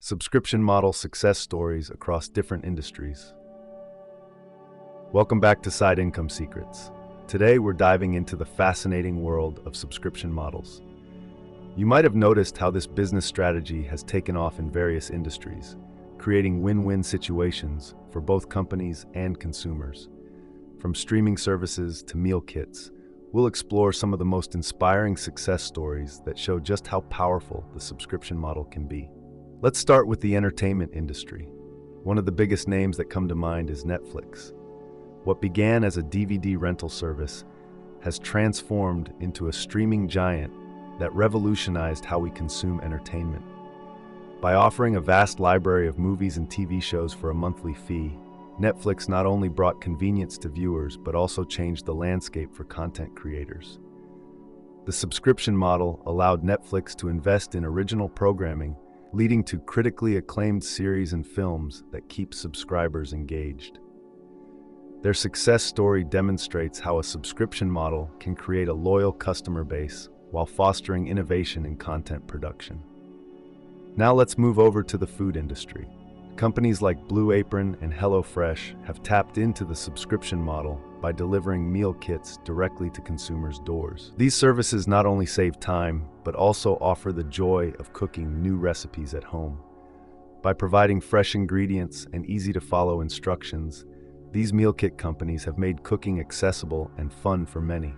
Subscription model success stories across different industries. Welcome back to Side Income Secrets. Today we're diving into the fascinating world of subscription models. You might have noticed how this business strategy has taken off in various industries, creating win-win situations for both companies and consumers. From streaming services to meal kits, we'll explore some of the most inspiring success stories that show just how powerful the subscription model can be. Let's start with the entertainment industry. One of the biggest names that come to mind is Netflix. What began as a DVD rental service has transformed into a streaming giant that revolutionized how we consume entertainment. By offering a vast library of movies and TV shows for a monthly fee, Netflix not only brought convenience to viewers but also changed the landscape for content creators. The subscription model allowed Netflix to invest in original programming, leading to critically acclaimed series and films that keep subscribers engaged. Their success story demonstrates how a subscription model can create a loyal customer base while fostering innovation in content production. Now let's move over to the food industry. Companies like Blue Apron and HelloFresh have tapped into the subscription model by delivering meal kits directly to consumers' doors. These services not only save time, but also offer the joy of cooking new recipes at home. By providing fresh ingredients and easy-to-follow instructions, these meal kit companies have made cooking accessible and fun for many.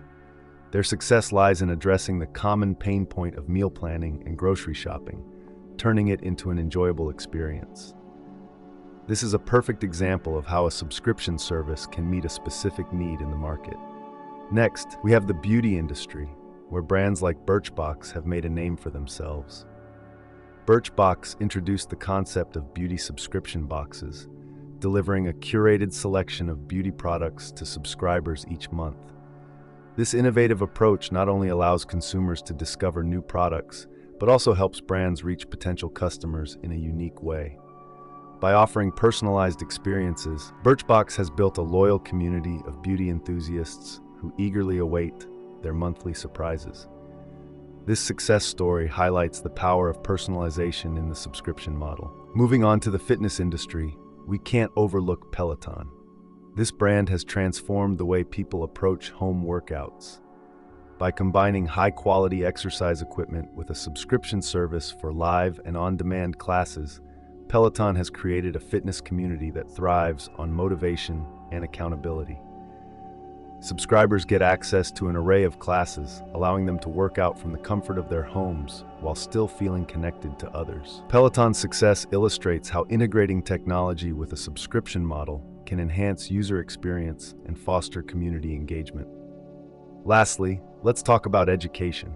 Their success lies in addressing the common pain point of meal planning and grocery shopping, turning it into an enjoyable experience. This is a perfect example of how a subscription service can meet a specific need in the market. Next, we have the beauty industry, where brands like Birchbox have made a name for themselves. Birchbox introduced the concept of beauty subscription boxes, delivering a curated selection of beauty products to subscribers each month. This innovative approach not only allows consumers to discover new products, but also helps brands reach potential customers in a unique way. By offering personalized experiences, Birchbox has built a loyal community of beauty enthusiasts who eagerly await their monthly surprises. This success story highlights the power of personalization in the subscription model. Moving on to the fitness industry, we can't overlook Peloton. This brand has transformed the way people approach home workouts. By combining high-quality exercise equipment with a subscription service for live and on-demand classes, Peloton has created a fitness community that thrives on motivation and accountability. Subscribers get access to an array of classes, allowing them to work out from the comfort of their homes while still feeling connected to others. Peloton's success illustrates how integrating technology with a subscription model can enhance user experience and foster community engagement. Lastly, let's talk about education.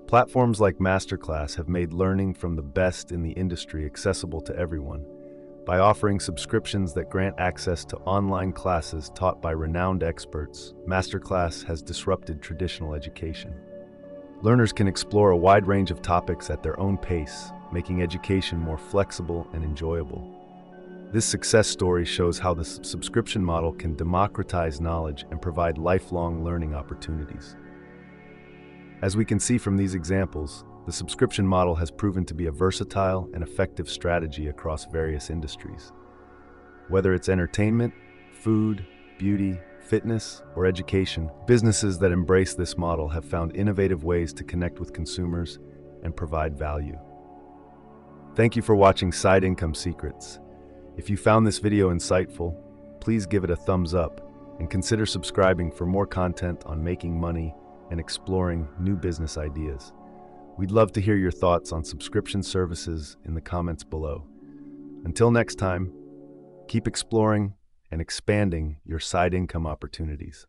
Platforms like Masterclass have made learning from the best in the industry accessible to everyone. By offering subscriptions that grant access to online classes taught by renowned experts, Masterclass has disrupted traditional education. Learners can explore a wide range of topics at their own pace, making education more flexible and enjoyable. This success story shows how the subscription model can democratize knowledge and provide lifelong learning opportunities. As we can see from these examples, the subscription model has proven to be a versatile and effective strategy across various industries. Whether it's entertainment, food, beauty, fitness, or education, businesses that embrace this model have found innovative ways to connect with consumers and provide value. Thank you for watching Side Income Secrets. If you found this video insightful, please give it a thumbs up and consider subscribing for more content on making money and exploring new business ideas. We'd love to hear your thoughts on subscription services in the comments below. Until next time, keep exploring and expanding your side income opportunities.